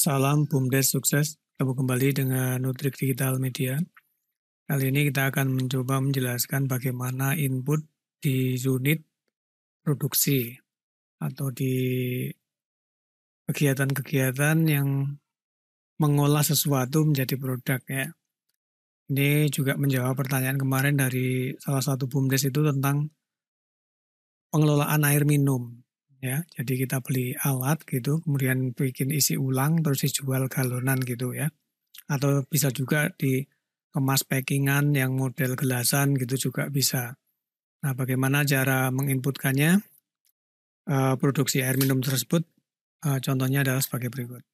Salam BUMDes sukses. Ketemu kembali dengan Nutrik Digital Media. Kali ini kita akan mencoba menjelaskan bagaimana input di unit produksi atau di kegiatan-kegiatan yang mengolah sesuatu menjadi produk ya. Ini juga menjawab pertanyaan kemarin dari salah satu BUMDes itu tentang pengelolaan air minum. Ya, jadi kita beli alat gitu, kemudian bikin isi ulang, terus dijual galonan gitu ya. Atau bisa juga dikemas packingan yang model gelasan gitu juga bisa. Nah, bagaimana cara menginputkannya? Produksi air minum tersebut, contohnya adalah sebagai berikut.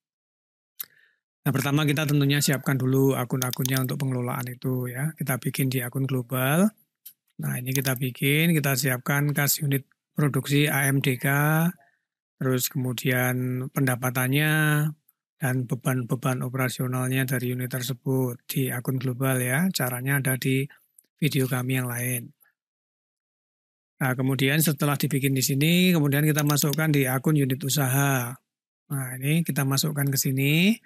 Nah, pertama kita tentunya siapkan dulu akun-akunnya untuk pengelolaan itu ya. Kita bikin di akun global. Nah, ini kita bikin, kita siapkan kas unit produksi AMDK, terus kemudian pendapatannya, dan beban-beban operasionalnya dari unit tersebut di akun global ya. Caranya ada di video kami yang lain. Nah, kemudian setelah dibikin di sini, kemudian kita masukkan di akun unit usaha. Nah, ini kita masukkan ke sini.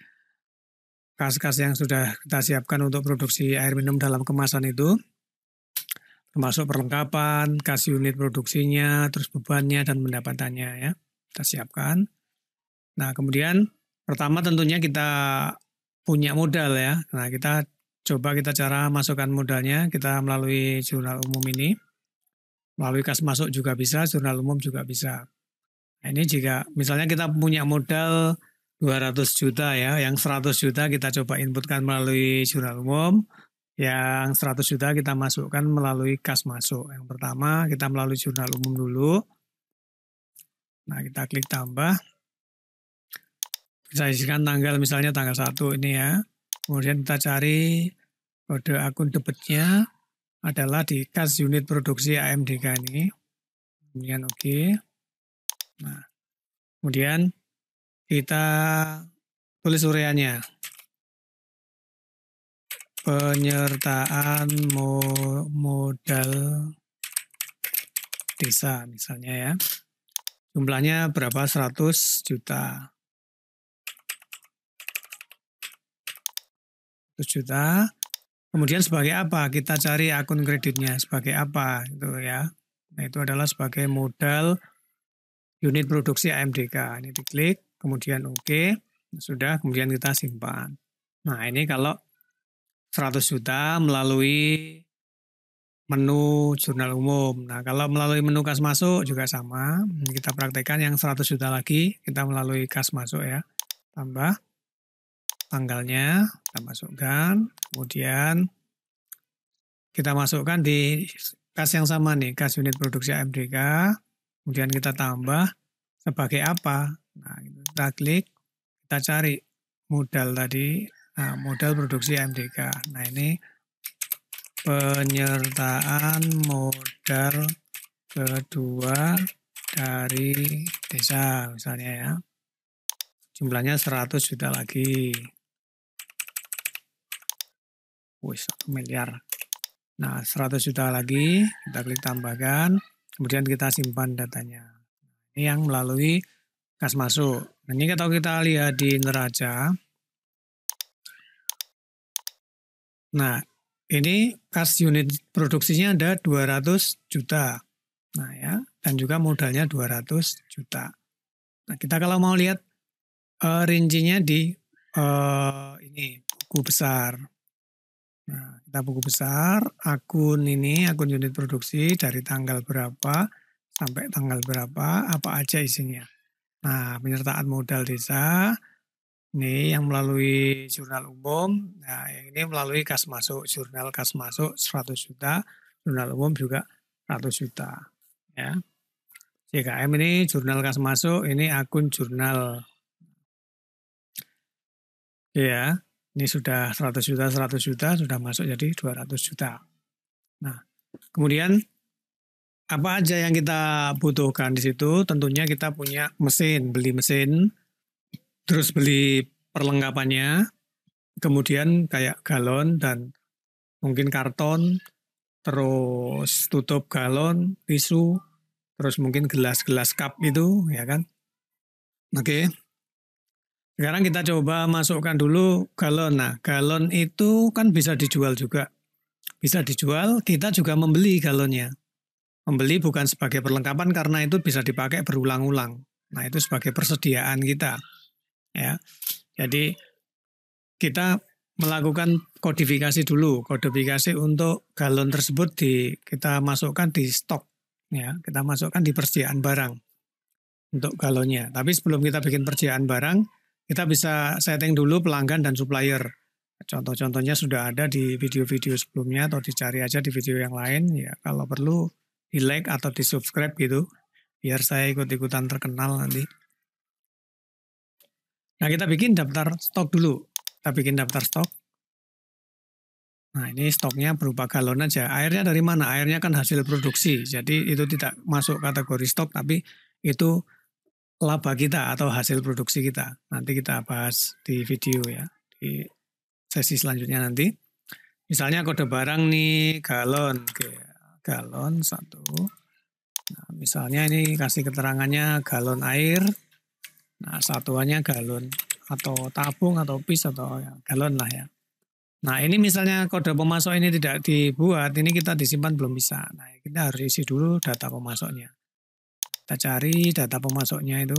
Kas-kas yang sudah kita siapkan untuk produksi air minum dalam kemasan itu, termasuk perlengkapan, kas unit produksinya, terus bebannya dan pendapatannya ya. Kita siapkan. Nah, kemudian pertama tentunya kita punya modal ya. Nah, kita coba cara masukkan modalnya, kita melalui jurnal umum ini. Melalui kas masuk juga bisa, jurnal umum juga bisa. Nah, ini jika misalnya kita punya modal 200 juta ya, yang 100 juta kita coba inputkan melalui jurnal umum, yang 100 juta kita masukkan melalui kas masuk. Yang pertama kita melalui jurnal umum dulu. Nah, kita klik tambah. Bisa isikan tanggal, misalnya tanggal 1 ini ya. Kemudian kita cari kode akun debitnya adalah di kas unit produksi AMDK ini. Kemudian oke. Nah, kemudian kita tulis ureanya. Penyertaan modal desa misalnya ya. Jumlahnya berapa? 100 juta. 100 juta. Kemudian sebagai apa? Kita cari akun kreditnya sebagai apa itu ya. Nah, itu adalah sebagai modal unit produksi AMDK. Ini diklik, kemudian oke. Sudah, kemudian kita simpan. Nah, ini kalau 100 juta melalui menu jurnal umum. Nah, kalau melalui menu kas masuk juga sama. Kita praktekkan yang 100 juta lagi, kita melalui kas masuk ya. Tambah tanggalnya, kita masukkan. Kemudian kita masukkan di kas yang sama nih, kas unit produksi AMDK. Kemudian kita tambah sebagai apa. Nah, kita klik, kita cari modal tadi. Nah, modal produksi AMDK. Nah, ini penyertaan modal kedua dari desa misalnya ya. Jumlahnya 100 juta lagi. Wih, 1 miliar. Nah, 100 juta lagi, kita klik tambahkan, kemudian kita simpan datanya. Ini yang melalui kas masuk. Nah, ini kalau kita lihat di neraca. Nah, ini kas unit produksinya ada 200 juta. Nah ya, dan juga modalnya 200 juta. Nah, kita kalau mau lihat rincinya di ini buku besar. Nah, kita buku besar, akun ini, akun unit produksi dari tanggal berapa sampai tanggal berapa, apa aja isinya. Nah, penyertaan modal desa, ini yang melalui jurnal umum, nah yang ini melalui kas masuk, jurnal kas masuk 100 juta, jurnal umum juga 100 juta. Ya. JKM ini jurnal kas masuk, ini akun jurnal. Ya, ini sudah 100 juta sudah masuk jadi 200 juta. Nah, kemudian apa aja yang kita butuhkan di situ? Tentunya kita punya mesin, beli mesin, terus beli perlengkapannya, kemudian kayak galon dan mungkin karton, terus tutup galon, tisu, terus mungkin gelas-gelas cup itu, ya kan? Oke. Sekarang kita coba masukkan dulu galon. Nah, galon itu kan bisa dijual juga. Bisa dijual, kita juga membeli galonnya. Membeli bukan sebagai perlengkapan karena itu bisa dipakai berulang-ulang. Nah, itu sebagai persediaan kita. Ya. Jadi kita melakukan kodifikasi dulu. Kodifikasi untuk galon tersebut kita masukkan di stok. Ya, kita masukkan di persediaan barang untuk galonnya. Tapi sebelum kita bikin persediaan barang, kita bisa setting dulu pelanggan dan supplier. Contoh-contohnya sudah ada di video-video sebelumnya atau dicari aja di video yang lain. Ya, kalau perlu di like atau di subscribe gitu, biar saya ikut-ikutan terkenal nanti. Nah, kita bikin daftar stok dulu. Kita bikin daftar stok. Nah, ini stoknya berupa galon aja. Airnya dari mana? Airnya kan hasil produksi. Jadi itu tidak masuk kategori stok, tapi itu laba kita atau hasil produksi kita. Nanti kita bahas di video ya, di sesi selanjutnya nanti. Misalnya kode barang nih galon. Oke, galon 1. Nah, misalnya ini kasih keterangannya galon air. Nah, satuannya galon atau tabung atau pis atau ya, galon lah ya. Nah, ini misalnya kode pemasok ini tidak dibuat, ini kita disimpan belum bisa. Nah, kita harus isi dulu data pemasoknya. Kita cari data pemasoknya itu.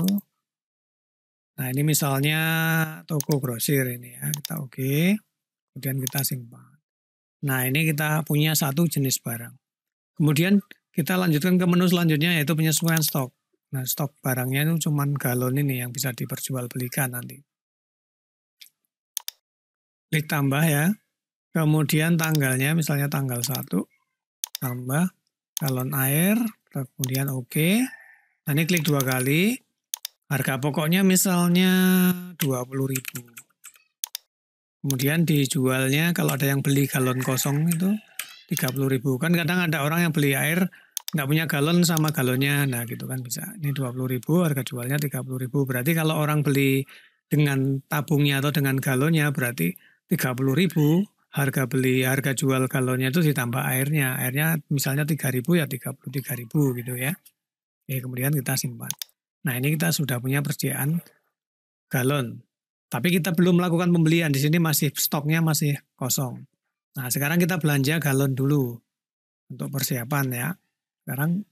Nah, ini misalnya toko grosir ini ya. Kita oke. Kemudian kita simpan. Nah, ini kita punya satu jenis barang. Kemudian kita lanjutkan ke menu selanjutnya yaitu penyesuaian stok. Nah, stok barangnya itu cuma galon ini yang bisa diperjualbelikan nanti. Klik tambah ya. Kemudian tanggalnya misalnya tanggal 1. Tambah galon air. Kemudian oke. Nah, ini klik 2 kali. Harga pokoknya misalnya 20.000. Kemudian dijualnya kalau ada yang beli galon kosong itu 30.000. Kan kadang ada orang yang beli air nggak punya galon sama galonnya, nah gitu kan bisa. Ini 20.000, harga jualnya 30.000. Berarti kalau orang beli dengan tabungnya atau dengan galonnya berarti 30.000. Harga jual galonnya itu ditambah airnya. Airnya misalnya 3.000 ya 33.000 gitu ya. Oke, kemudian kita simpan. Nah, ini kita sudah punya persediaan galon. Tapi kita belum melakukan pembelian. Di sini masih stoknya masih kosong. Nah, sekarang kita belanja galon dulu untuk persiapan ya. Sekarang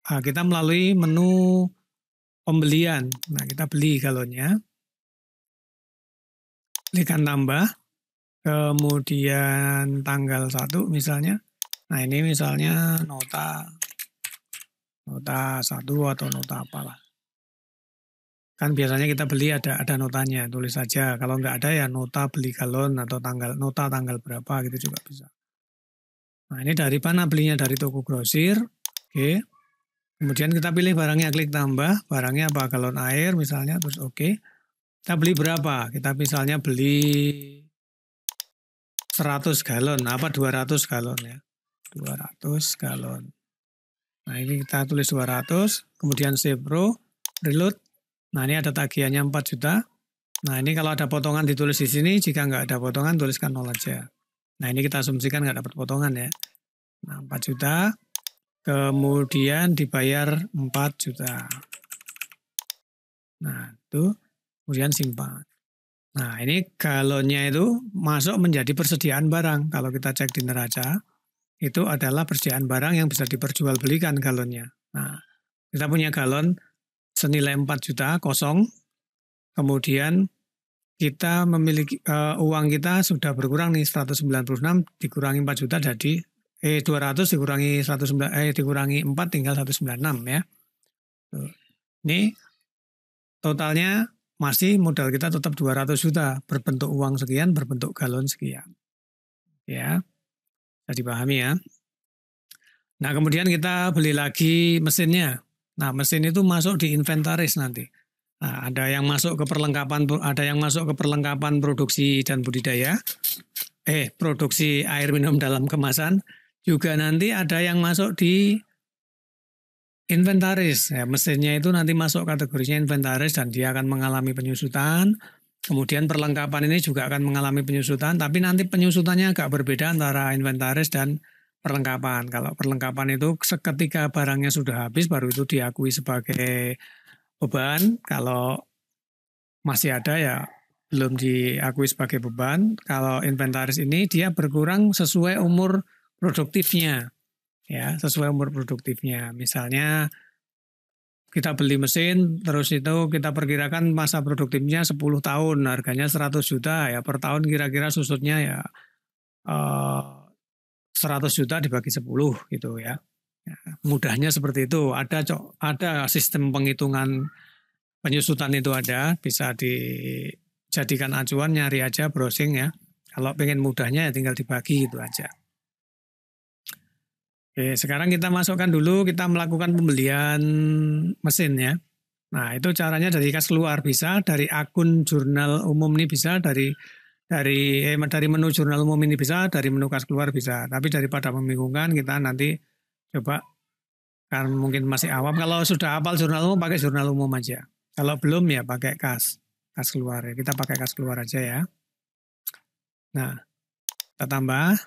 kita melalui menu pembelian. Nah, kita beli galonnya. Klikkan tambah. Kemudian tanggal 1 misalnya. Nah, ini misalnya nota 1 atau nota apalah. Kan biasanya kita beli ada notanya, tulis saja. Kalau nggak ada ya nota beli galon atau nota tanggal berapa gitu juga bisa. Nah, ini dari mana belinya? Dari toko grosir. Oke. Kemudian kita pilih barangnya, klik tambah. Barangnya apa? Galon air misalnya, terus oke. Kita beli berapa? Kita misalnya beli 100 galon, apa 200 galon ya. 200 galon. Nah, ini kita tulis 200, kemudian save pro, reload. Nah, ini ada tagihannya 4 juta. Nah, ini kalau ada potongan ditulis di sini, jika nggak ada potongan tuliskan 0 aja. Nah, ini kita asumsikan nggak dapat potongan ya. Nah, 4 juta. Kemudian dibayar 4 juta. Nah, itu kemudian simpan. Nah, ini galonnya itu masuk menjadi persediaan barang. Kalau kita cek di neraca, itu adalah persediaan barang yang bisa diperjualbelikan galonnya. Nah, kita punya galon senilai 4 juta kosong. Kemudian kita memiliki uang kita sudah berkurang nih 196 dikurangi 4 juta jadi 200 dikurangi 109 dikurangi 4 tinggal 196 ya. Ini totalnya masih modal kita tetap 200 juta berbentuk uang sekian berbentuk galon sekian. Ya. Bisa dipahami ya. Nah, kemudian kita beli lagi mesinnya. Nah, mesin itu masuk di inventaris nanti. Nah, ada yang masuk ke perlengkapan produksi dan budidaya. Produksi air minum dalam kemasan. Juga nanti ada yang masuk di inventaris. Ya, mesinnya itu nanti masuk kategorinya inventaris dan dia akan mengalami penyusutan. Kemudian perlengkapan ini juga akan mengalami penyusutan, tapi nanti penyusutannya agak berbeda antara inventaris dan perlengkapan. Kalau perlengkapan itu seketika barangnya sudah habis baru itu diakui sebagai beban. Kalau masih ada ya belum diakui sebagai beban. Kalau inventaris ini dia berkurang sesuai umur produktifnya, ya sesuai umur produktifnya. Misalnya kita beli mesin, terus itu kita perkirakan masa produktifnya 10 tahun, harganya 100 juta, ya per tahun kira-kira susutnya ya 100 juta dibagi 10 gitu ya. Ya, mudahnya seperti itu. Ada sistem penghitungan penyusutan itu ada, bisa dijadikan acuan, nyari aja browsing ya. Kalau pengen mudahnya ya tinggal dibagi gitu aja. Oke, sekarang kita masukkan dulu, kita melakukan pembelian mesin ya. Nah, itu caranya dari kas keluar bisa, dari akun jurnal umum ini bisa, dari menu jurnal umum ini bisa, dari menu kas keluar bisa. Tapi daripada membingungkan, kita nanti coba, kan mungkin masih awam. Kalau sudah hafal jurnal umum, pakai jurnal umum aja. Kalau belum ya pakai kas keluar ya. Kita pakai kas keluar aja ya. Nah, kita tambah.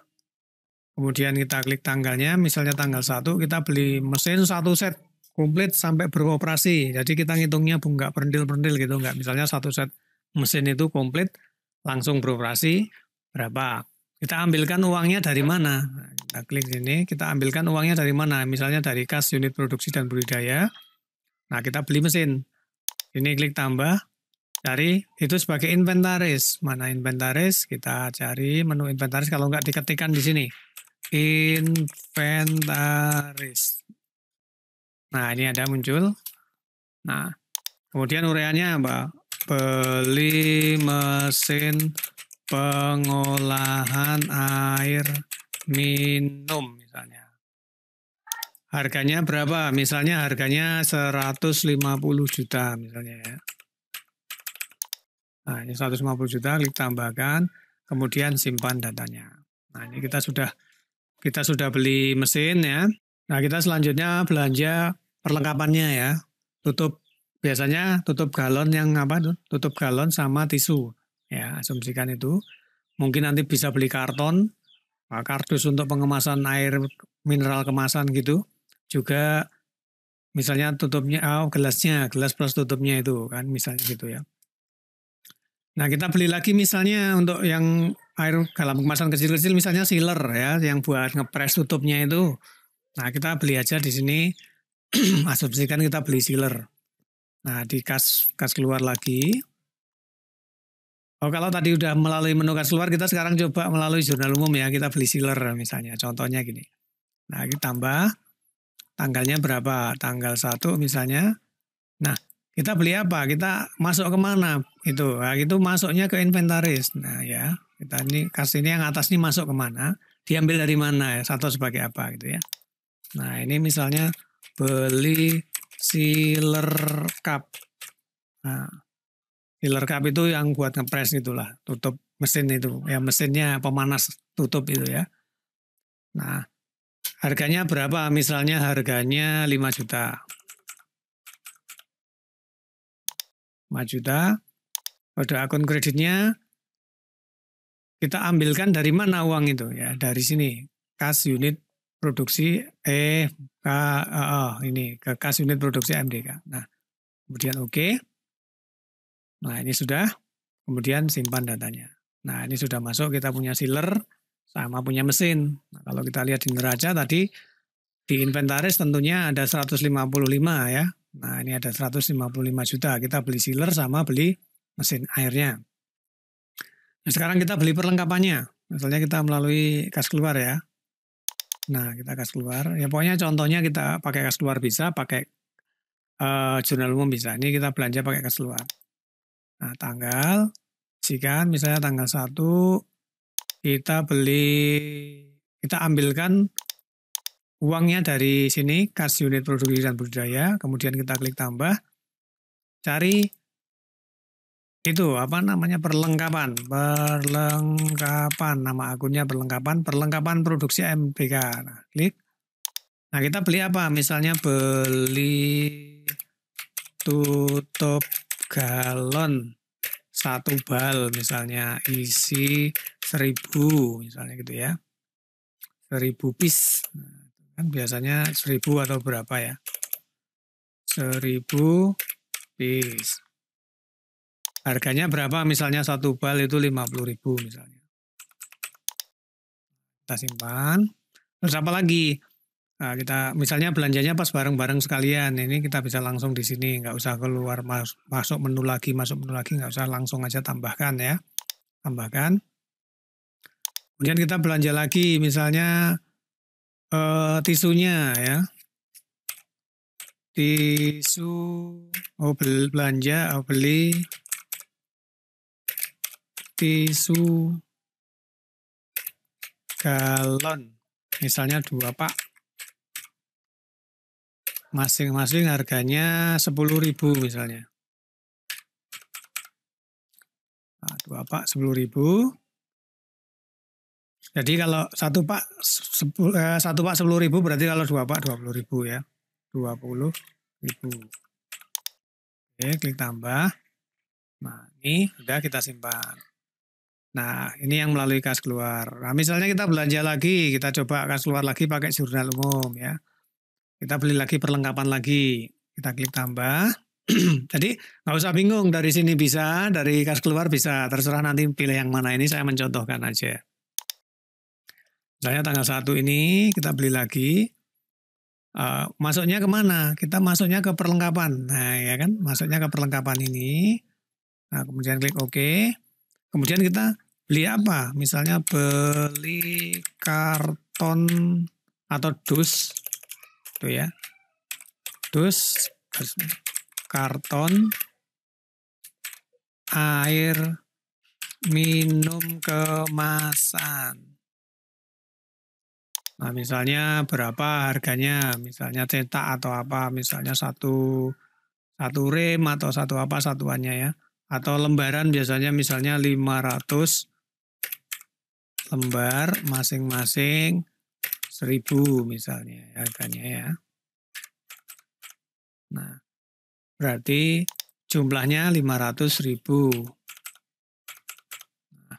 Kemudian kita klik tanggalnya, misalnya tanggal 1, kita beli mesin 1 set komplit sampai beroperasi. Jadi kita ngitungnya nggak perendil-perendil gitu, nggak. Misalnya 1 set mesin itu komplit, langsung beroperasi, berapa. Kita ambilkan uangnya dari mana. Nah, kita klik sini, kita ambilkan uangnya dari mana. Misalnya dari kas unit produksi dan budidaya. Nah, kita beli mesin. Ini klik tambah, cari itu sebagai inventaris. Mana inventaris? Kita cari menu inventaris, kalau nggak diketikkan di sini. Inventaris. Nah, ini ada muncul. Nah, kemudian ureanya apa? Beli mesin pengolahan air minum misalnya. Harganya berapa? Misalnya harganya 150 juta misalnya ya. Nah, ini 150 juta, klik tambahkan, kemudian simpan datanya. Nah, ini kita sudah beli mesin ya. Nah, kita selanjutnya belanja perlengkapannya ya. Biasanya tutup galon yang apa tuh? Tutup galon sama tisu. Ya, asumsikan itu. Mungkin nanti bisa beli karton, kardus untuk pengemasan air mineral kemasan gitu. Juga misalnya tutupnya, gelas plus tutupnya itu kan, misalnya gitu ya. Nah, kita beli lagi misalnya untuk yang air dalam kemasan kecil-kecil, misalnya sealer ya, yang buat ngepres tutupnya itu. Nah, kita beli aja di sini, asumsikan kita beli sealer. Nah, di kas keluar lagi. Oh, kalau tadi udah melalui menu kas keluar, kita sekarang coba melalui jurnal umum ya, kita beli sealer misalnya, contohnya gini. Nah, kita tambah, tanggalnya berapa? Tanggal 1 misalnya. Nah, kita beli apa? Kita masuk ke mana? Nah, itu masuknya ke inventaris. Nah, ya, kita ini kas ini yang atas ini masuk ke mana? Diambil dari mana? Atau sebagai apa gitu ya. Nah, ini misalnya beli sealer cup. Nah, sealer cup itu yang buat ngepres itulah, tutup mesin itu. Ya, mesinnya pemanas tutup itu ya. Nah, harganya berapa? Misalnya harganya 5 juta. 5 juta. Pada akun kreditnya kita ambilkan dari mana uang itu ya, dari sini kas unit produksi ini ke kas unit produksi MDK. Nah, kemudian oke. Nah, ini sudah, kemudian simpan datanya. Nah, ini sudah masuk, kita punya sealer sama punya mesin. Nah, kalau kita lihat di neraca tadi di inventaris tentunya ada 155 ya. Nah, ini ada 155 juta. Kita beli sealer sama beli mesin airnya. Nah, sekarang kita beli perlengkapannya. Misalnya kita melalui kas keluar ya. Nah, kita kas keluar. Ya pokoknya contohnya kita pakai kas keluar bisa, pakai jurnal umum bisa. Ini kita belanja pakai kas keluar. Nah, tanggal, sikan misalnya tanggal 1, kita ambilkan uangnya dari sini, kas unit produksi dan budidaya, kemudian kita klik tambah, cari itu apa namanya perlengkapan, nama akunnya perlengkapan produksi MBK. Nah, klik. Nah, kita beli apa? Misalnya beli tutup galon 1 bal misalnya isi 1000 misalnya gitu ya. 1000 piece. Nah, kan biasanya 1000 atau berapa ya? 1000 piece. Harganya berapa? Misalnya 1 bal itu 50.000 misalnya. Kita simpan. Terus apa lagi? Nah, kita misalnya belanjanya pas bareng-bareng sekalian. Ini kita bisa langsung di sini, nggak usah keluar masuk menu lagi, nggak usah, langsung aja tambahkan ya. Tambahkan. Kemudian kita belanja lagi, misalnya tisunya ya. Tisu, beli tisu galon, misalnya 2 pak. Masing-masing harganya 10.000 misalnya. Nah, 2 pak 10.000. Jadi kalau 1 pak 10.000 berarti kalau 2 pak 20.000 ya. 20.000. Oke, klik tambah. Nah, ini sudah kita simpan. Nah, ini yang melalui kas keluar. Nah, misalnya kita belanja lagi, kita coba kas keluar lagi pakai jurnal umum ya. Kita beli lagi perlengkapan lagi. Kita klik tambah. Jadi nggak usah bingung, dari sini bisa, dari kas keluar bisa. Terserah nanti pilih yang mana, ini saya mencontohkan aja. Misalnya tanggal 1 ini kita beli lagi. Masuknya kemana? Kita masuknya ke perlengkapan. Nah ya kan, masuknya ke perlengkapan ini. Nah kemudian klik OK. Kemudian kita beli apa? Misalnya beli karton atau dus, tuh ya, dus, karton air minum kemasan. Nah misalnya berapa harganya? Misalnya cetak atau apa? Misalnya satu rem atau satu apa satuannya ya. Atau lembaran biasanya misalnya 500 lembar, masing-masing 1.000 misalnya harganya ya. Nah, berarti jumlahnya 500.000. Nah,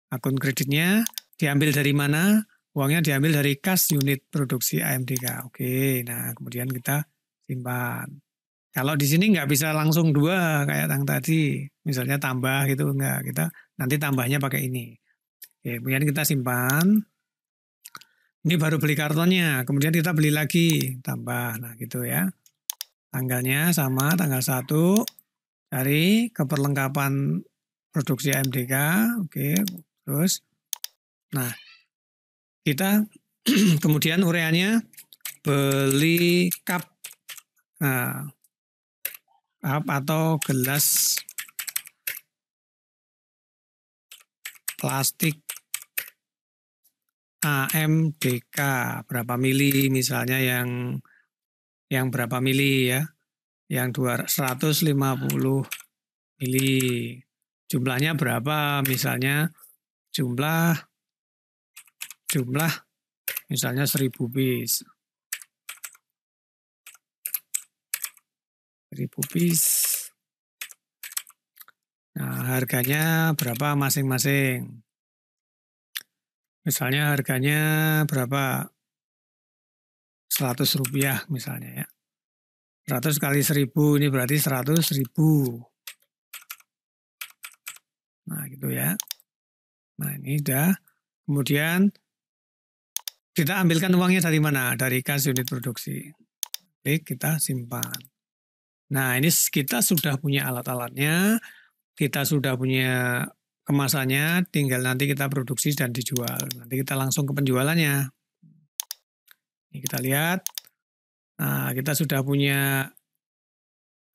akun kreditnya diambil dari mana? Uangnya diambil dari kas unit produksi AMDK. Oke, nah kemudian kita simpan. Kalau di sini nggak bisa langsung 2 kayak yang tadi, misalnya tambah gitu, enggak, kita nanti tambahnya pakai ini. Oke, kemudian kita simpan. Ini baru beli kartonnya, kemudian kita beli lagi, tambah, nah gitu ya. Tanggalnya sama, tanggal 1, cari ke perlengkapan produksi AMDK, oke, terus, nah kita kemudian ureanya beli cup, nah, cup atau gelas plastik AMDK berapa mili, misalnya yang berapa mili ya, yang 150 mili, jumlahnya berapa, misalnya jumlah misalnya 1.000 piece. 1.000 piece. Nah, harganya berapa masing-masing. Misalnya harganya berapa? 100 rupiah misalnya ya. 100 kali 1.000 ini berarti 100.000. Nah gitu ya. Nah ini udah. Kemudian kita ambilkan uangnya dari mana? Dari kas unit produksi. Oke, kita simpan. Nah ini kita sudah punya alat-alatnya. Kita sudah punya kemasannya, tinggal nanti kita produksi dan dijual. Nanti kita langsung ke penjualannya. Ini kita lihat. Nah, kita sudah punya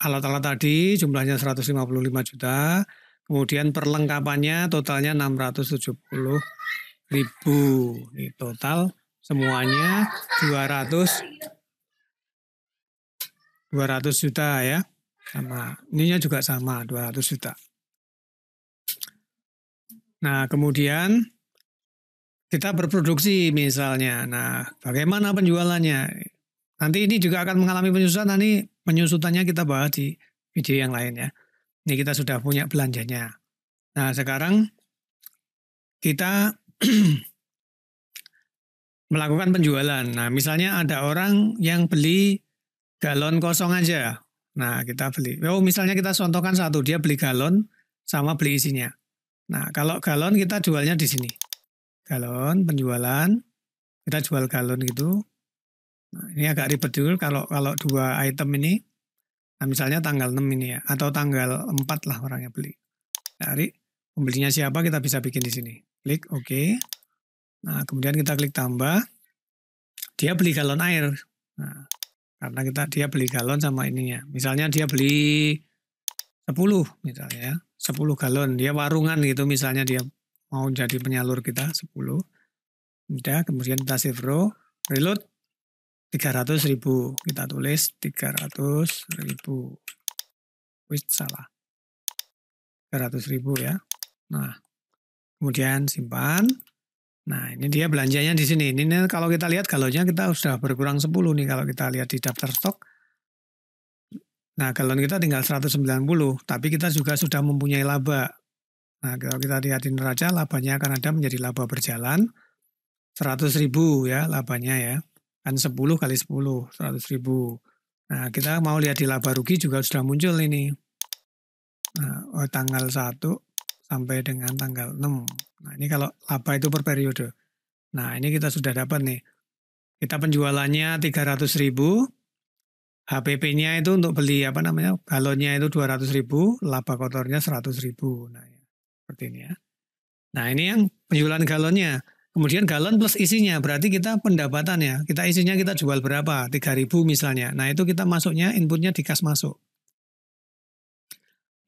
alat-alat tadi, jumlahnya 155 juta. Kemudian perlengkapannya totalnya 670.000. Ini total semuanya 200 juta ya. Sama. Ininya juga sama, 200 juta. Nah, kemudian kita berproduksi misalnya. Nah, bagaimana penjualannya? Nanti ini juga akan mengalami penyusutan. Nanti penyusutannya kita bahas di video yang lain ya. Ini kita sudah punya belanjanya. Nah, sekarang kita melakukan penjualan. Nah, misalnya ada orang yang beli galon kosong aja. Nah, kita beli. Oh, misalnya kita contohkan 1, dia beli galon sama beli isinya. Nah, kalau galon kita jualnya di sini. Galon, penjualan, kita jual galon gitu. Nah, ini agak ribet dulu kalau dua item ini. Nah, misalnya tanggal 6 ini ya, atau tanggal 4 lah orangnya beli. Cari pembelinya siapa kita bisa bikin di sini. Klik OK. Nah, kemudian kita klik tambah. Dia beli galon air. Nah, karena dia beli galon sama ininya. Misalnya dia beli 10 misalnya ya. 10 galon. Dia warungan gitu misalnya dia mau jadi penyalur kita 10. Udah, kemudian kita save row, reload 300.000. Kita tulis 300.000. Wih, salah. 300.000 ya. Nah, kemudian simpan. Nah, ini dia belanjanya di sini. Ini kalau kita lihat galonnya kita sudah berkurang 10 nih kalau kita lihat di daftar stok. Nah, galon kita tinggal 190, tapi kita juga sudah mempunyai laba. Nah, kalau kita lihat di neraca, labanya akan ada menjadi laba berjalan 100.000 ya labanya ya. Kan 10 kali 10, 100.000. Nah, kita mau lihat di laba rugi juga sudah muncul ini. Nah, tanggal 1 sampai dengan tanggal 6. Nah, ini kalau laba itu per periode. Nah, ini kita sudah dapat nih. Kita penjualannya 300.000. HPP-nya itu untuk beli galonnya itu 200.000, laba kotornya 100.000. Nah, ya, seperti ini ya. Nah, ini yang penjualan galonnya. Kemudian galon plus isinya, berarti kita pendapatannya. Kita isinya kita jual berapa? 3.000 misalnya. Nah, itu kita masuknya, inputnya di kas masuk.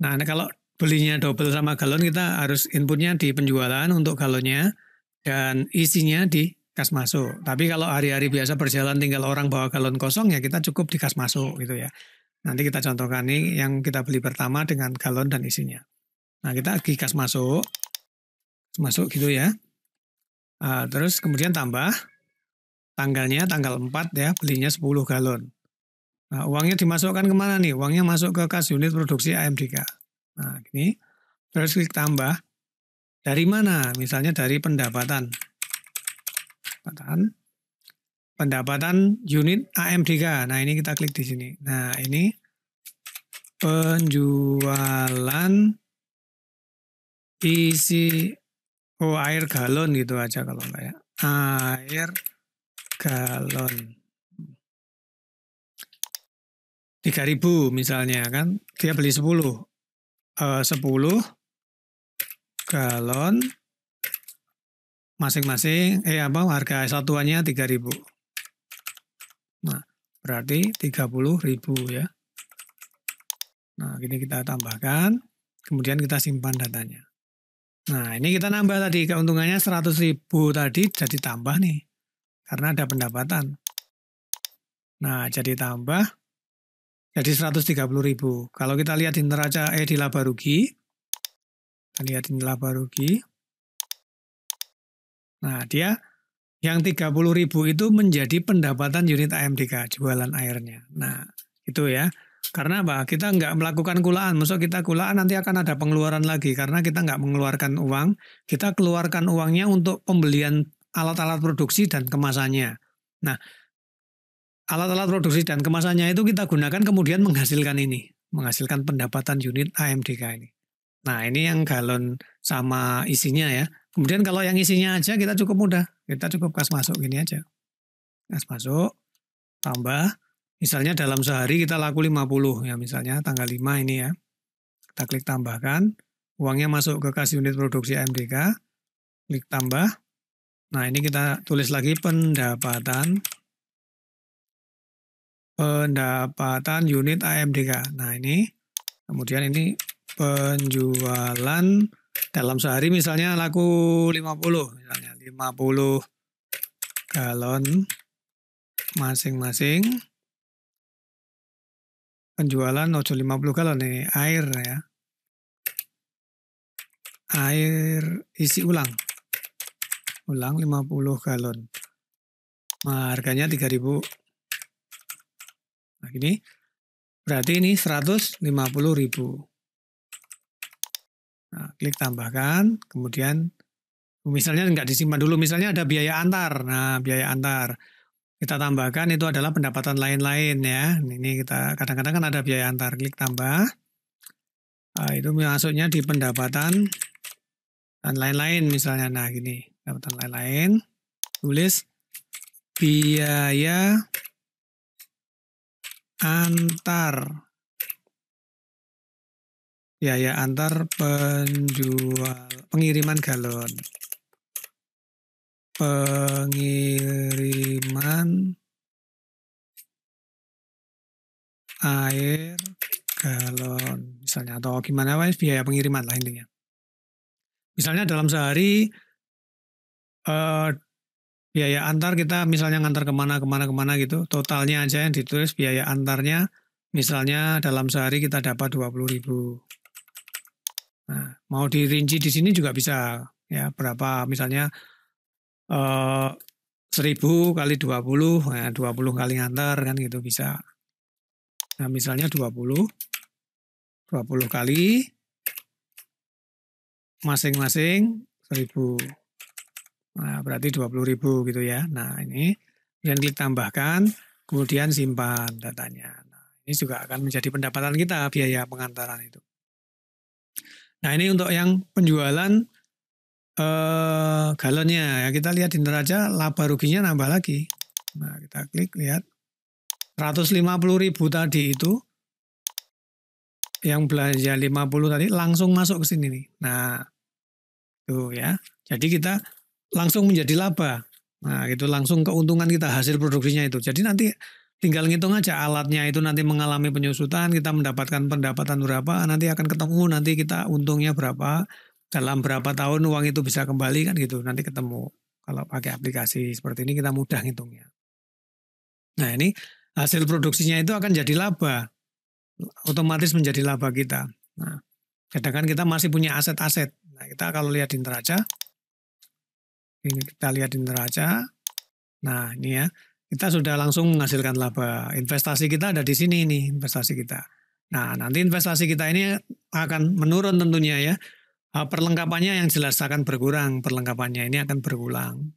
Nah, kalau belinya double sama galon, kita harus inputnya di penjualan untuk galonnya dan isinya di kas masuk. Tapi kalau hari-hari biasa berjalan tinggal orang bawa galon kosong ya kita cukup di kas masuk gitu ya. Nanti kita contohkan nih yang kita beli pertama dengan galon dan isinya. Nah, kita di kas masuk gitu ya. Terus kemudian tambah tanggalnya tanggal 4 ya, belinya 10 galon. Nah, uangnya dimasukkan kemana nih? Uangnya masuk ke kas unit produksi AMDK. Nah, ini terus klik tambah. Dari mana? Misalnya dari pendapatan unit AMDK. Nah, ini kita klik di sini. Nah, ini penjualan isi air galon gitu aja kalau enggak ya. Air galon. 3.000 misalnya kan. Dia beli 10. 10 galon masing-masing harga satuannya 3.000. Nah, berarti 30.000 ya. Nah, ini kita tambahkan, kemudian kita simpan datanya. Nah, ini kita nambah tadi keuntungannya 100.000 tadi jadi tambah nih. Karena ada pendapatan. Nah, jadi tambah jadi 130.000. Kalau kita lihat di neraca di laba rugi, kita lihat di laba rugi. Nah, dia yang 30.000 itu menjadi pendapatan unit AMDK, jualan airnya. Nah, itu ya. Karena apa? Kita nggak melakukan kulaan. Maksud kita kulaan nanti akan ada pengeluaran lagi. Karena kita nggak mengeluarkan uang. Kita keluarkan uangnya untuk pembelian alat-alat produksi dan kemasannya. Nah, alat-alat produksi dan kemasannya itu kita gunakan kemudian menghasilkan ini. Menghasilkan pendapatan unit AMDK ini. Nah, ini yang galon sama isinya ya. Kemudian kalau yang isinya aja kita cukup mudah. Kita cukup kas masuk gini aja. Kas masuk, tambah. Misalnya dalam sehari kita laku 50 ya, misalnya tanggal 5 ini ya. Kita klik tambahkan. Uangnya masuk ke kas unit produksi AMDK. Klik tambah. Nah, ini kita tulis lagi pendapatan unit AMDK. Nah, ini kemudian ini penjualan dalam sehari misalnya laku 50 misalnya 50 galon masing-masing, penjualan 50 galon ini air ya, air isi ulang 50 galon. Nah, harganya 3.000. Nah, ini berarti ini 150.000. Nah, klik tambahkan, kemudian misalnya nggak disimpan dulu, misalnya ada biaya antar. Nah, biaya antar kita tambahkan itu adalah pendapatan lain-lain ya. Ini kita kadang-kadang kan ada biaya antar, klik tambah. Nah, itu masuknya di pendapatan dan lain-lain misalnya. Nah gini, pendapatan lain-lain, tulis biaya antar pengiriman galon, pengiriman air galon misalnya, atau gimana biaya pengiriman lah intinya. Misalnya dalam sehari biaya antar kita misalnya ngantar kemana gitu, totalnya aja yang ditulis biaya antarnya, misalnya dalam sehari kita dapat 20.000. Nah, mau dirinci di sini juga bisa ya, berapa misalnya 1.000 kali 20, nah 20 kali ngantar kan gitu bisa. Nah misalnya 20 kali masing-masing 1.000. Nah berarti 20.000 gitu ya. Nah ini kemudian klik tambahkan, kemudian simpan datanya. Nah ini juga akan menjadi pendapatan kita biaya pengantaran itu. Nah ini untuk yang penjualan galonnya ya, kita lihat di neraca laba ruginya nambah lagi. Nah kita klik lihat 150.000 tadi itu yang belanja 50 tadi langsung masuk ke sini nih. Nah tuh ya, jadi kita langsung menjadi laba. Nah itu langsung keuntungan kita hasil produksinya itu. Jadi nanti tinggal ngitung aja alatnya itu nanti mengalami penyusutan, kita mendapatkan pendapatan berapa, nanti akan ketemu nanti kita untungnya berapa, dalam berapa tahun uang itu bisa kembali kan gitu, nanti ketemu. Kalau pakai aplikasi seperti ini kita mudah ngitungnya. Nah ini hasil produksinya itu akan jadi laba, otomatis menjadi laba kita. Nah, sedangkan kita masih punya aset-aset. Nah kita kalau lihat di neraca, ini kita lihat di neraca, nah ini ya, kita sudah langsung menghasilkan laba. Investasi kita ada di sini nih, investasi kita. Nah, nanti investasi kita ini akan menurun tentunya ya. Perlengkapannya yang jelas akan berkurang, perlengkapannya ini akan berkurang.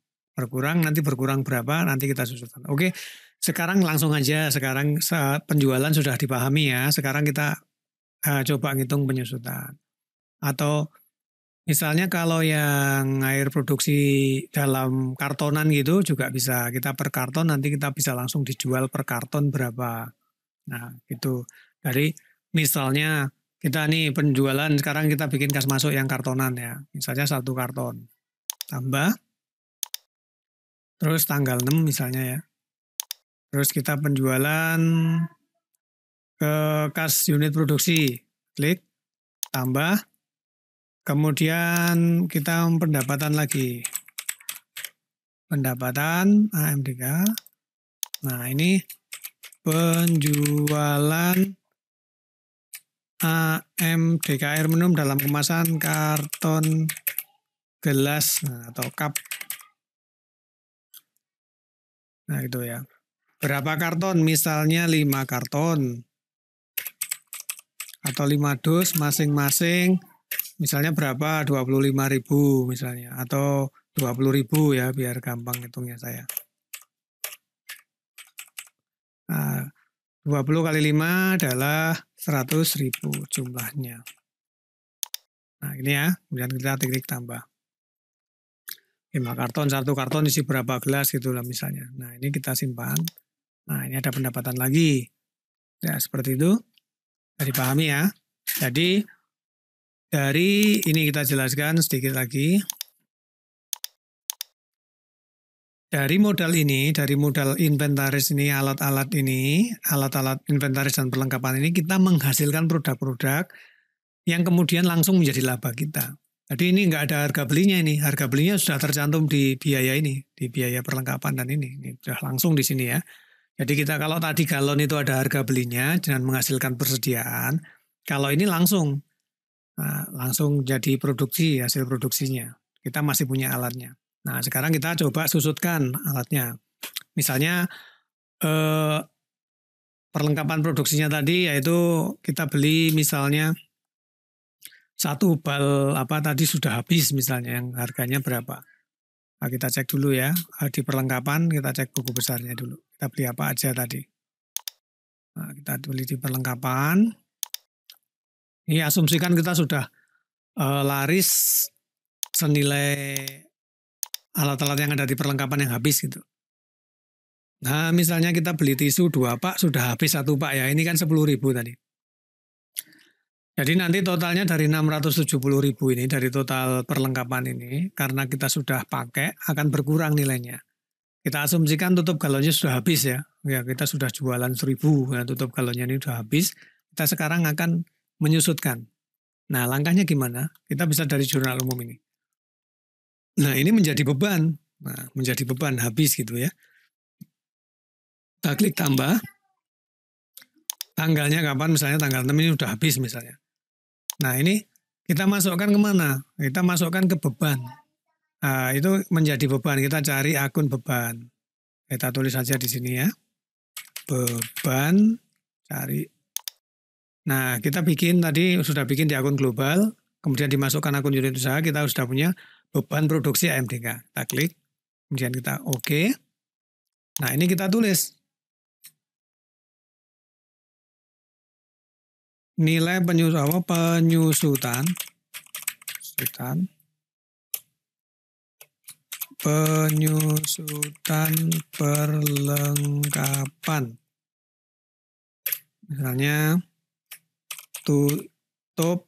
Nanti berkurang berapa, nanti kita susunkan. Oke, sekarang langsung aja, sekarang penjualan sudah dipahami ya, sekarang kita coba ngitung penyusutan. Atau misalnya kalau yang air produksi dalam kartonan gitu juga bisa, kita per karton nanti kita bisa langsung dijual per karton berapa. Nah itu dari misalnya kita nih penjualan sekarang kita bikin kas masuk yang kartonan ya, misalnya 1 karton tambah, terus tanggal 6 misalnya ya, terus kita penjualan ke kas unit produksi, klik tambah, kemudian kita pendapatan lagi, pendapatan AMDK. Nah ini penjualan AMDK air minum dalam kemasan karton gelas atau cup. Nah itu ya. Berapa karton? Misalnya 5 karton atau 5 dus masing-masing. Misalnya berapa? 25.000 misalnya, atau 20.000 ya biar gampang hitungnya saya. Nah, 20 kali 5 adalah 100.000 jumlahnya. Nah ini ya, kemudian kita klik tambah. 5 karton, 1 karton isi berapa gelas gitu lah misalnya. Nah ini kita simpan. Nah ini ada pendapatan lagi. Ya seperti itu. Sudah dipahami ya. Jadi dari ini kita jelaskan sedikit lagi. Dari modal ini, dari modal inventaris ini, alat-alat inventaris dan perlengkapan ini, kita menghasilkan produk-produk yang kemudian langsung menjadi laba kita. Jadi ini nggak ada harga belinya ini. Harga belinya sudah tercantum di biaya ini, di biaya perlengkapan dan ini sudah langsung di sini ya. Jadi kita kalau tadi galon itu ada harga belinya dengan menghasilkan persediaan, kalau ini langsung. Nah, langsung jadi produksi, hasil produksinya. Kita masih punya alatnya. Nah, sekarang kita coba susutkan alatnya. Misalnya perlengkapan produksinya tadi yaitu kita beli misalnya 1 bal tadi sudah habis misalnya, yang harganya berapa. Nah, kita cek dulu ya, di perlengkapan kita cek buku besarnya dulu. Kita beli apa aja tadi. Nah, kita beli di perlengkapan. Ini asumsikan kita sudah laris senilai alat-alat yang ada di perlengkapan yang habis gitu. Nah, misalnya kita beli tisu 2 pak, sudah habis 1 pak ya. Ini kan 10.000 tadi. Jadi nanti totalnya dari 670.000 ini, dari total perlengkapan ini, karena kita sudah pakai, akan berkurang nilainya. Kita asumsikan tutup galonnya sudah habis ya. Ya, kita sudah jualan 1.000, ya, tutup galonnya ini sudah habis. Kita sekarang akan menyusutkan. Nah, langkahnya gimana? Kita bisa dari jurnal umum ini. Nah, ini menjadi beban. Nah, menjadi beban habis gitu ya. Kita klik tambah. Tanggalnya kapan? Misalnya tanggal 6 ini sudah habis misalnya. Nah, ini kita masukkan kemana? Kita masukkan ke beban. Nah, itu menjadi beban. Kita cari akun beban. Kita tulis saja di sini ya. Beban, cari. Nah, kita bikin tadi, sudah bikin di akun global. Kemudian dimasukkan akun unit usaha. Kita sudah punya beban produksi AMDK. Kita klik. Kemudian kita OK. Nah, ini kita tulis. Nilai penyusutan perlengkapan. Misalnya tutup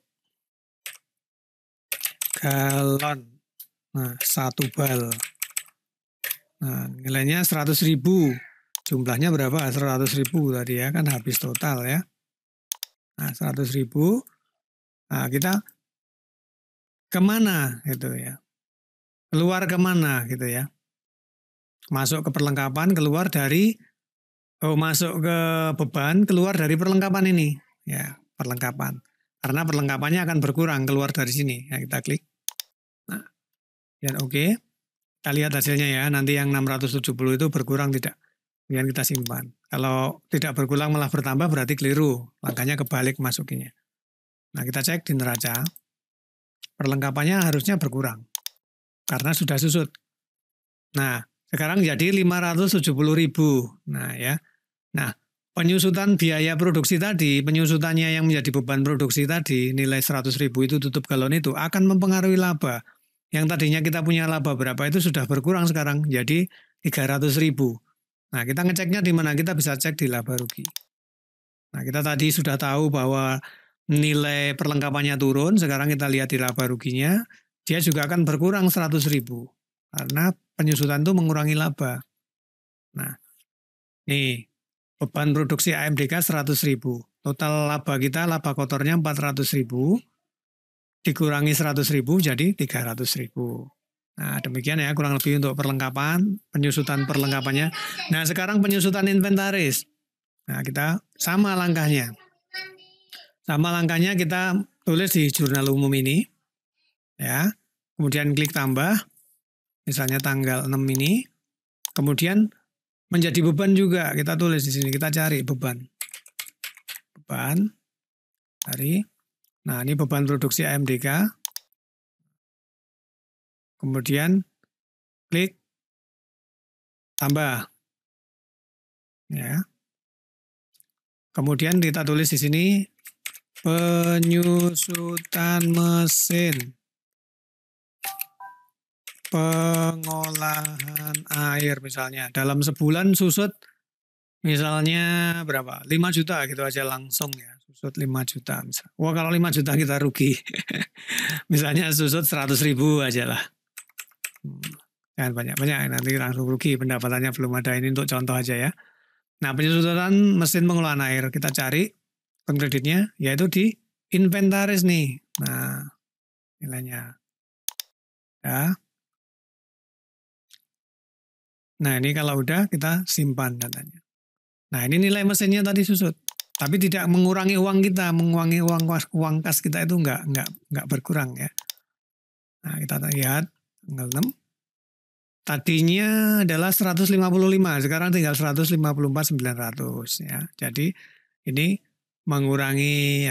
galon. Nah, 1 bal. Nah, nilainya 100.000. Jumlahnya berapa? 100.000 tadi ya, kan habis total ya. Nah, 100.000. Nah, kita kemana gitu ya? Keluar kemana gitu ya? Masuk ke perlengkapan, keluar dari, masuk ke beban, keluar dari perlengkapan ini. Ya, perlengkapan. Karena perlengkapannya akan berkurang keluar dari sini. Nah, kita klik. Nah, dan oke. Kita lihat hasilnya ya. Nanti yang 670 itu berkurang tidak? Kemudian kita simpan. Kalau tidak berkurang malah bertambah berarti keliru. Langkahnya kebalik masukinnya. Nah, kita cek di neraca. Perlengkapannya harusnya berkurang. Karena sudah susut. Nah, sekarang jadi 570.000. Nah, ya. Nah, penyusutan biaya produksi tadi, penyusutannya yang menjadi beban produksi tadi, nilai 100.000 itu tutup galon itu akan mempengaruhi laba. Yang tadinya kita punya laba berapa itu sudah berkurang sekarang jadi 300.000. Nah, kita ngeceknya di mana? Kita bisa cek di laba rugi. Nah, kita tadi sudah tahu bahwa nilai perlengkapannya turun, sekarang kita lihat di laba ruginya, dia juga akan berkurang 100.000. Karena penyusutan itu mengurangi laba. Nah, nih, beban produksi AMDK 100.000. Total laba kita, laba kotornya 400.000. Dikurangi 100.000 jadi 300.000. Nah, demikian ya kurang lebih untuk perlengkapan, penyusutan perlengkapannya. Nah, sekarang penyusutan inventaris. Nah, kita sama langkahnya. Sama langkahnya kita tulis di jurnal umum ini. Ya. Kemudian klik tambah. Misalnya tanggal 6 ini. Kemudian menjadi beban juga. Kita tulis di sini, kita cari beban. Beban. Cari. Nah, ini beban produksi AMDK. Kemudian klik tambah. Ya. Kemudian kita tulis di sini penyusutan mesin pengolahan air misalnya. Dalam sebulan susut misalnya berapa? 5 juta gitu aja langsung ya. Susut 5 juta misalnya. Wah, kalau 5 juta kita rugi. Misalnya susut 100.000 aja lah. Jangan banyak-banyak, nanti langsung rugi, pendapatannya belum ada. Ini untuk contoh aja ya. Nah, penyusutan mesin pengolahan air, kita cari kreditnya, yaitu di inventaris nih. Nah, nilainya. Ya. Nah, ini kalau udah kita simpan datanya. Nah, ini nilai mesinnya tadi susut. Tapi tidak mengurangi uang kita, mengurangi uang kas kita itu enggak berkurang ya. Nah, kita lihat tanggal 6. Tadinya adalah 155, sekarang tinggal 154.900 ya. Jadi ini mengurangi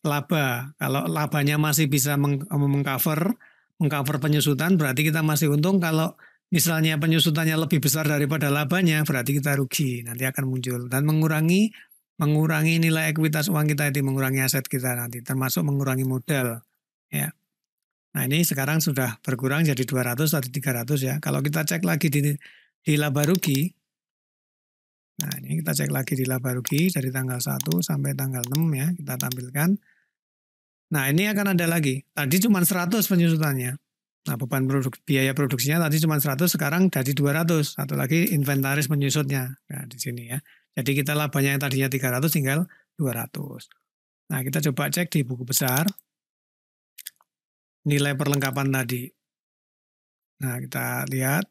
laba. Kalau labanya masih bisa mengcover penyusutan berarti kita masih untung. Kalau misalnya penyusutannya lebih besar daripada labanya berarti kita rugi. Nanti akan muncul dan mengurangi mengurangi nilai ekuitas uang kita itu, mengurangi aset kita nanti, termasuk mengurangi modal. Ya. Nah ini sekarang sudah berkurang jadi 200 atau 300 ya. Kalau kita cek lagi di laba rugi, nah ini kita cek lagi di laba rugi dari tanggal 1 sampai tanggal 6 ya, kita tampilkan. Nah ini akan ada lagi, tadi cuma 100 penyusutannya. Nah beban biaya produksinya tadi cuma 100, sekarang jadi 200. Satu lagi inventaris penyusutnya, nah di sini ya. Jadi kita labanya yang tadinya 300 tinggal 200. Nah kita coba cek di buku besar, nilai perlengkapan tadi. Nah kita lihat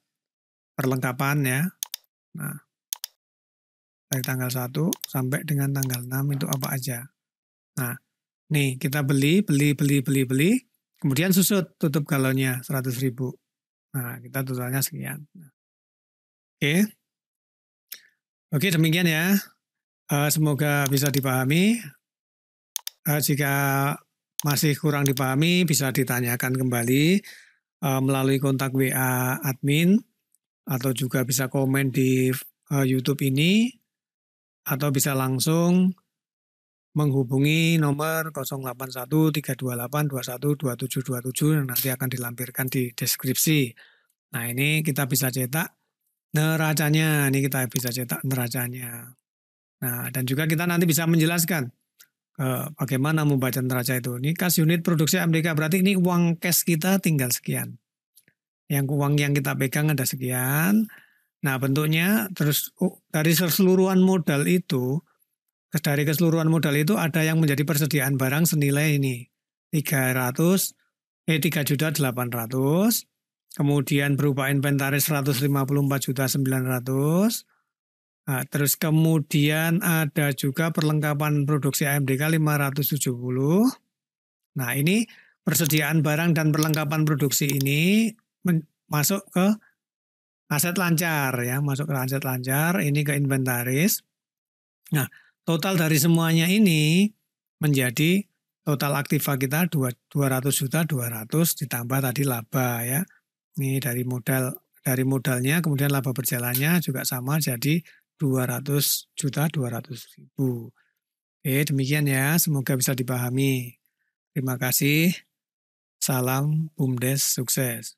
perlengkapan ya. Nah dari tanggal 1 sampai dengan tanggal 6 itu apa aja. Nah nih kita beli, kemudian susut tutup galonnya 100.000. Nah kita totalnya sekian. Oke demikian ya. Semoga bisa dipahami. Jika masih kurang dipahami bisa ditanyakan kembali melalui kontak WA admin atau juga bisa komen di YouTube ini atau bisa langsung menghubungi nomor 081328212727 yang nanti akan dilampirkan di deskripsi. Nah ini kita bisa cetak neracanya, ini kita bisa cetak neracanya. Nah dan juga kita nanti bisa menjelaskan bagaimana membaca neraca itu. Ini kas unit produksi AMDK, berarti ini uang cash kita tinggal sekian. Yang uang yang kita pegang ada sekian. Nah bentuknya terus dari keseluruhan modal itu, dari keseluruhan modal itu ada yang menjadi persediaan barang senilai ini 3.800.000, kemudian berupa inventaris 154.900.000. Nah, terus kemudian ada juga perlengkapan produksi AMDK 570. Nah ini persediaan barang dan perlengkapan produksi ini masuk ke aset lancar ya, masuk ke aset lancar, ini ke inventaris. Nah total dari semuanya ini menjadi total aktiva kita 200.200.000 ditambah tadi laba ya. Ini dari modalnya, kemudian laba berjalannya juga sama jadi 200.200.000. Oke, demikian ya, semoga bisa dipahami. Terima kasih. Salam BUMDes sukses.